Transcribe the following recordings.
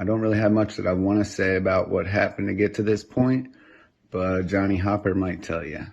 I don't really have much that I want to say about what happened to get to this point, but Johnny Hopper might tell you.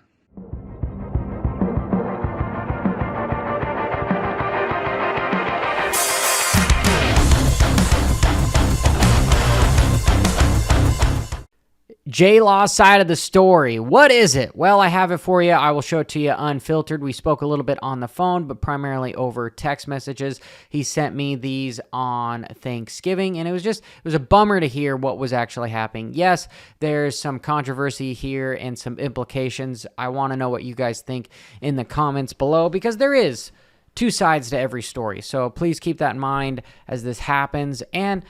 JLaw side of the story. What is it? Well, I have it for you. I will show it to you unfiltered. We spoke a little bit on the phone, but primarily over text messages. He sent me these on Thanksgiving, and it was a bummer to hear what was actually happening. Yes, there's some controversy here and some implications. I want to know what you guys think in the comments below, because there is two sides to every story. So please keep that in mind as this happens. And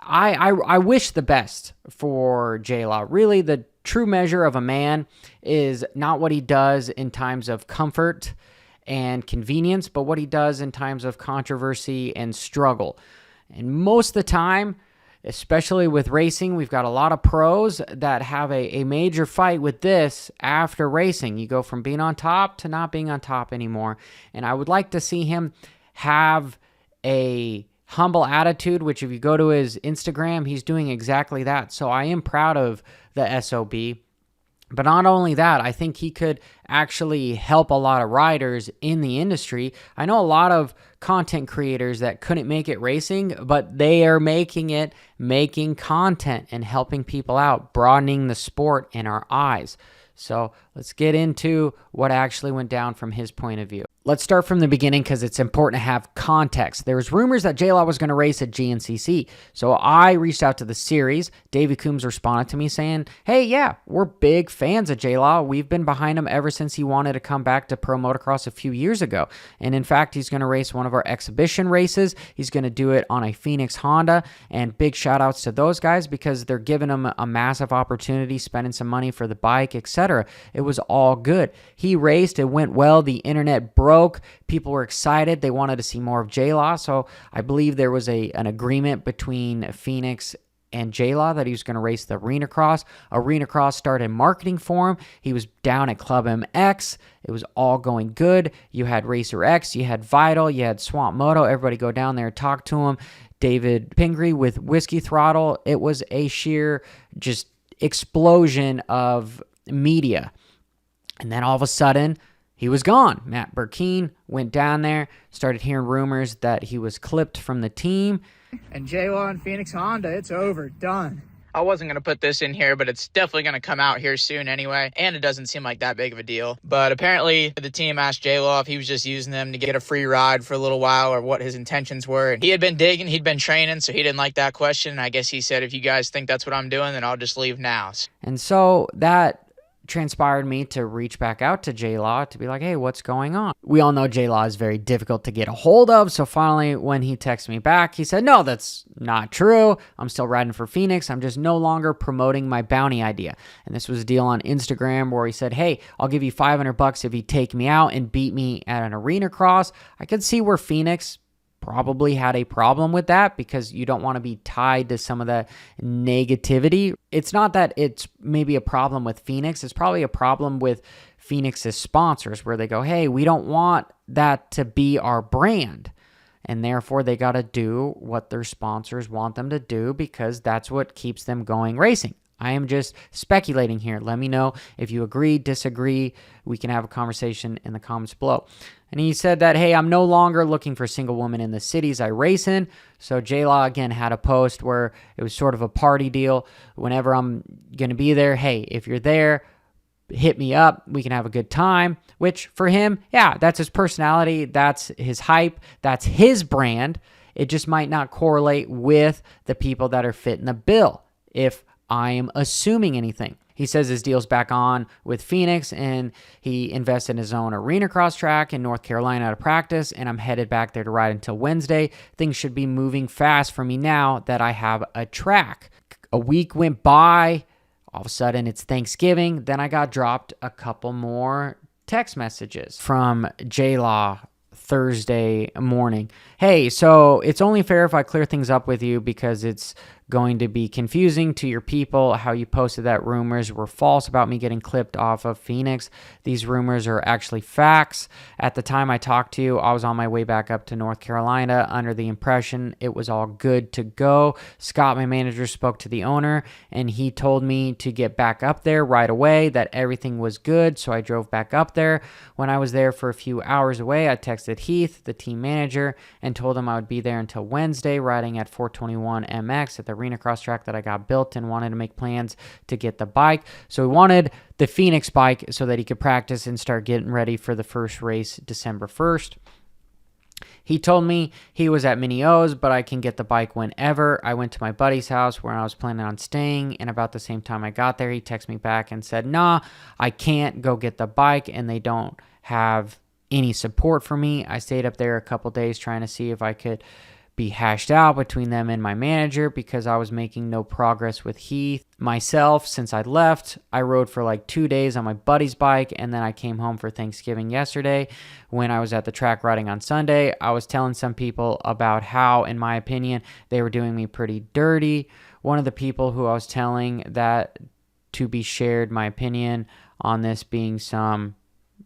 I wish the best for JLaw. Really, the true measure of a man is not what he does in times of comfort and convenience, but what he does in times of controversy and struggle. And most of the time, especially with racing, we've got a lot of pros that have a major fight with this after racing. You go from being on top to not being on top anymore. And I would like to see him have a humble attitude, which if you go to his Instagram, he's doing exactly that. So I am proud of the SOB. But not only that, I think he could actually help a lot of riders in the industry. I know a lot of content creators that couldn't make it racing, but they are making content and helping people out, broadening the sport in our eyes. So let's get into what actually went down from his point of view. Let's start from the beginning because it's important to have context. There was rumors that JLaw was going to race at GNCC. So I reached out to the series. Davey Coombs responded to me saying, hey, yeah, we're big fans of JLaw. We've been behind him ever since he wanted to come back to pro motocross a few years ago. And in fact, he's going to race one of our exhibition races. He's going to do it on a Phoenix Honda. And big shout outs to those guys because they're giving him a massive opportunity, spending some money for the bike, etc. It was all good. He raced. It went well. The internet broke. People were excited. They wanted to see more of JLaw. So I believe there was an agreement between Phoenix and JLaw that he was going to race the Arena Cross. Arena Cross started marketing for him. He was down at Club MX. It was all going good. You had Racer X, you had Vital, you had Swamp Moto. Everybody go down there and talk to him. David Pingree with Whiskey Throttle. It was a sheer just explosion of media. And then all of a sudden, he was gone. Matt Burkeen went down there, started hearing rumors that he was clipped from the team. And JLaw and Phoenix Honda, it's over, done. I wasn't going to put this in here, but it's definitely going to come out here soon anyway, and it doesn't seem like that big of a deal. But apparently, the team asked JLaw if he was just using them to get a free ride for a little while or what his intentions were. And he had been digging, he'd been training, so he didn't like that question. I guess he said, if you guys think that's what I'm doing, then I'll just leave now. And so that transpired me to reach back out to JLaw to be like, hey, what's going on? We all know JLaw is very difficult to get a hold of. So finally, when he texted me back, he said, no, that's not true. I'm still riding for Phoenix. I'm just no longer promoting my bounty idea. And this was a deal on Instagram where he said, hey, I'll give you $500 if you take me out and beat me at an arena cross. I could see where Phoenix probably had a problem with that because you don't want to be tied to some of the negativity. It's not that it's maybe a problem with Phoenix. It's probably a problem with Phoenix's sponsors where they go, hey, we don't want that to be our brand. And therefore, they got to do what their sponsors want them to do because that's what keeps them going racing. I am just speculating here. Let me know if you agree, disagree. We can have a conversation in the comments below. And he said that, hey, I'm no longer looking for single women in the cities I race in. So JLaw, again, had a post where it was sort of a party deal. Whenever I'm going to be there, hey, if you're there, hit me up. We can have a good time. Which for him, yeah, that's his personality. That's his hype. That's his brand. It just might not correlate with the people that are fitting the bill, if I am assuming anything. He says his deal's back on with Phoenix, and he invested in his own arena cross track in North Carolina to practice, and I'm headed back there to ride until Wednesday. Things should be moving fast for me now that I have a track. A week went by. All of a sudden, it's Thanksgiving. Then I got dropped a couple more text messages from JLaw Thursday morning. Hey, so it's only fair if I clear things up with you because it's going to be confusing to your people how you posted that rumors were false about me getting clipped off of Phoenix. These rumors are actually facts. At the time I talked to you, I was on my way back up to North Carolina under the impression it was all good to go. Scott, my manager, spoke to the owner and he told me to get back up there right away, that everything was good. So I drove back up there. When I was there for a few hours away, I texted Heath, the team manager, and told him I would be there until Wednesday, riding at 421 MX at the arena cross track that I got built, and wanted to make plans to get the bike. So he wanted the Phoenix bike so that he could practice and start getting ready for the first race December 1st. He told me he was at Mini O's, but I can get the bike whenever. I went to my buddy's house where I was planning on staying, and about the same time I got there, he texted me back and said, nah, I can't go get the bike, and they don't have any support for me. I stayed up there a couple days trying to see if I could be hashed out between them and my manager because I was making no progress with Heath. Myself, since I left, I rode for like 2 days on my buddy's bike, and then I came home for Thanksgiving yesterday. When I was at the track riding on Sunday, I was telling some people about how, in my opinion, they were doing me pretty dirty. One of the people who I was telling that to be shared my opinion on this being some,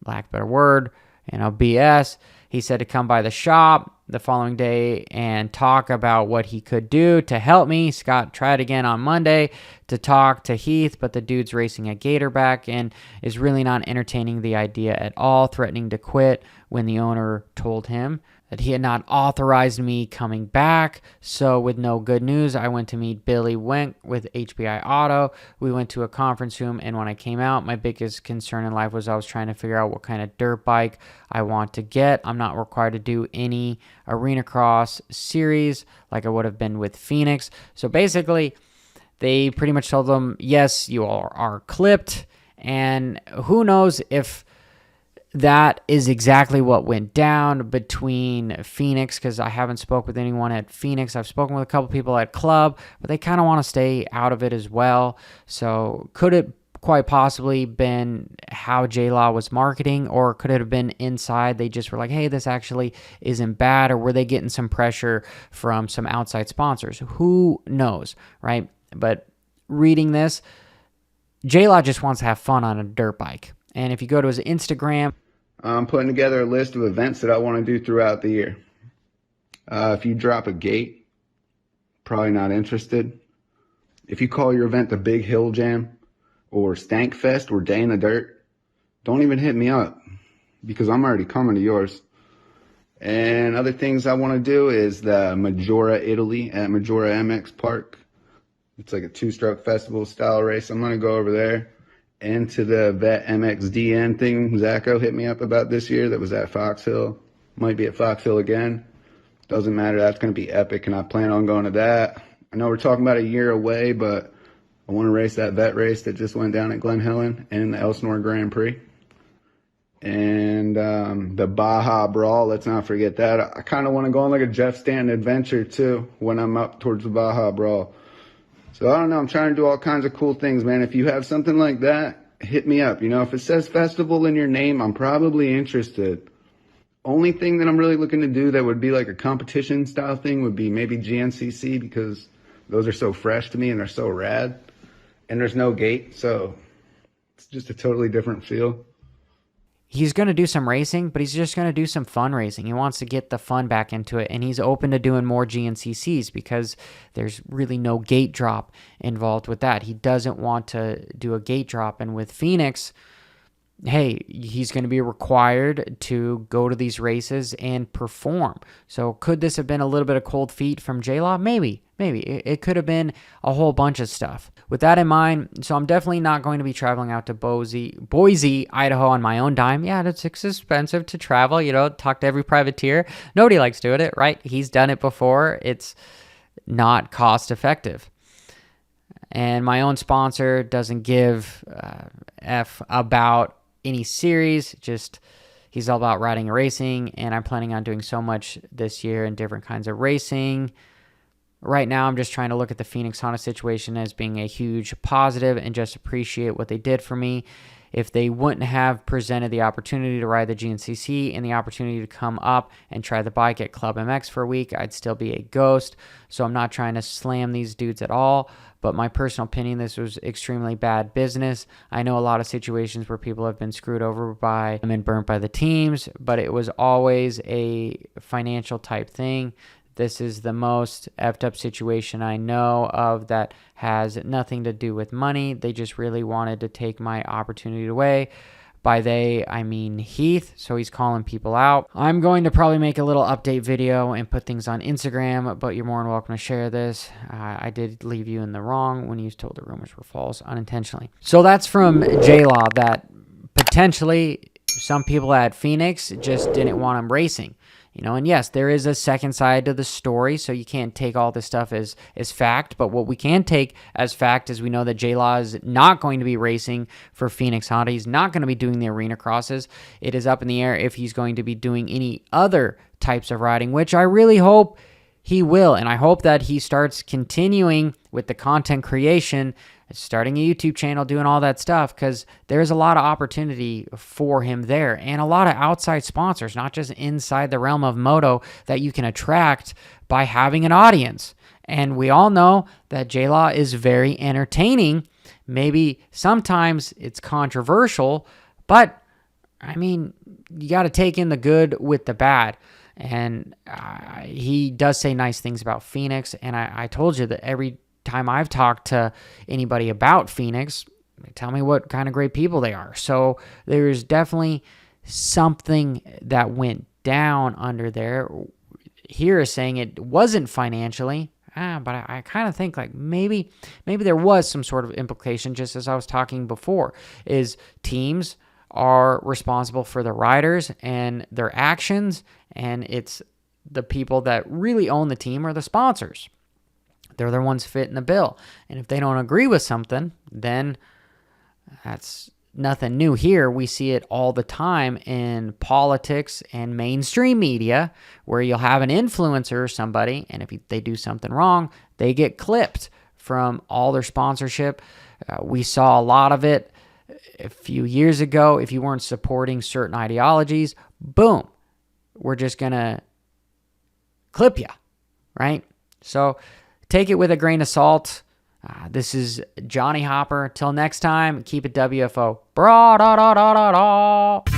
lack of a better word, BS, he said to come by the shop the following day and talk about what he could do to help me. Scott tried again on Monday to talk to Heath, but the dude's racing a Gatorback and is really not entertaining the idea at all, threatening to quit when the owner told him that he had not authorized me coming back. So with no good news, I went to meet Billy Wenk with HBI Auto. We went to a conference room, and when I came out, my biggest concern in life was I was trying to figure out what kind of dirt bike I want to get. I'm not required to do any arena cross series like I would have been with Phoenix. So basically, they pretty much told them, yes, you all are clipped, and who knows if that is exactly what went down between Phoenix, because I haven't spoke with anyone at Phoenix. I've spoken with a couple people at Club, but they kind of want to stay out of it as well. So could it quite possibly been how JLaw was marketing, or could it have been inside? They just were like, hey, this actually isn't bad, or were they getting some pressure from some outside sponsors? Who knows, right? But reading this, JLaw just wants to have fun on a dirt bike. And if you go to his Instagram, I'm putting together a list of events that I want to do throughout the year. If you drop a gate, probably not interested. If you call your event the Big Hill Jam or Stank Fest or Day in the Dirt, don't even hit me up because I'm already coming to yours. And other things I want to do is the Maggiora Italy at Maggiora MX Park. It's like a two-stroke festival style race. I'm going to go over there. And to the Vet MXDN thing Zacho hit me up about this year that was at Fox Hill. Might be at Fox Hill again. Doesn't matter. That's going to be epic, and I plan on going to that. I know we're talking about a year away, but I want to race that vet race that just went down at Glen Helen and the Elsinore Grand Prix. And the Baja Brawl, let's not forget that. I kind of want to go on like a Jeff Stanton adventure, too, when I'm up towards the Baja Brawl. So I don't know, I'm trying to do all kinds of cool things, man. If you have something like that, hit me up. If it says festival in your name, I'm probably interested. Only thing that I'm really looking to do that would be like a competition style thing would be maybe GNCC, because those are so fresh to me and they're so rad. And there's no gate, so it's just a totally different feel. he's going to do some racing, but he's just going to do some fun racing. He wants to get the fun back into it, and he's open to doing more GNCCs because there's really no gate drop involved with that. He doesn't want to do a gate drop, and with Phoenix, hey, he's going to be required to go to these races and perform. So could this have been a little bit of cold feet from JLaw? Maybe. It could have been a whole bunch of stuff. With that in mind, so I'm definitely not going to be traveling out to Boise, Idaho on my own dime. Yeah, it's expensive to travel, talk to every privateer. Nobody likes doing it, right? He's done it before. It's not cost effective. And my own sponsor doesn't give F about any series, just he's all about riding and racing, and I'm planning on doing so much this year in different kinds of racing. Right now, I'm just trying to look at the Phoenix Honda situation as being a huge positive and just appreciate what they did for me. if they wouldn't have presented the opportunity to ride the GNCC and the opportunity to come up and try the bike at Club MX for a week, I'd still be a ghost. So I'm not trying to slam these dudes at all, but my personal opinion, this was extremely bad business. I know a lot of situations where people have been screwed over by and burnt by the teams, but it was always a financial type thing. This is the most effed up situation I know of that has nothing to do with money. They just really wanted to take my opportunity away. By they, I mean Heath, so he's calling people out. I'm going to probably make a little update video and put things on Instagram, but you're more than welcome to share this. I did leave you in the wrong when you told the rumors were false unintentionally. So that's from JLaw, that potentially some people at Phoenix just didn't want him racing. And yes, there is a second side to the story, so you can't take all this stuff as fact, but what we can take as fact is we know that JLaw is not going to be racing for Phoenix Honda. He's not going to be doing the arena crosses. It is up in the air if he's going to be doing any other types of riding, which I really hope he will, and I hope that he starts continuing with the content creation, starting a YouTube channel, doing all that stuff, because there's a lot of opportunity for him there and a lot of outside sponsors, not just inside the realm of moto, that you can attract by having an audience. And we all know that JLaw is very entertaining. Maybe sometimes it's controversial, but I mean, you got to take in the good with the bad. And he does say nice things about Phoenix. And I told you that every time I've talked to anybody about Phoenix, they tell me what kind of great people they are. So there's definitely something that went down under there. Here is saying it wasn't financially, but I kind of think like maybe there was some sort of implication, just as I was talking before, is teams are responsible for the riders and their actions, and it's the people that really own the team are the sponsors. They're the ones fitting the bill. And if they don't agree with something, then that's nothing new here. We see it all the time in politics and mainstream media, where you'll have an influencer or somebody, and if they do something wrong, they get clipped from all their sponsorship. We saw a lot of it a few years ago. If you weren't supporting certain ideologies, boom, we're just going to clip you, right? So take it with a grain of salt. This is Johnny Hopper. Till next time, keep it WFO. Bra da da da da da.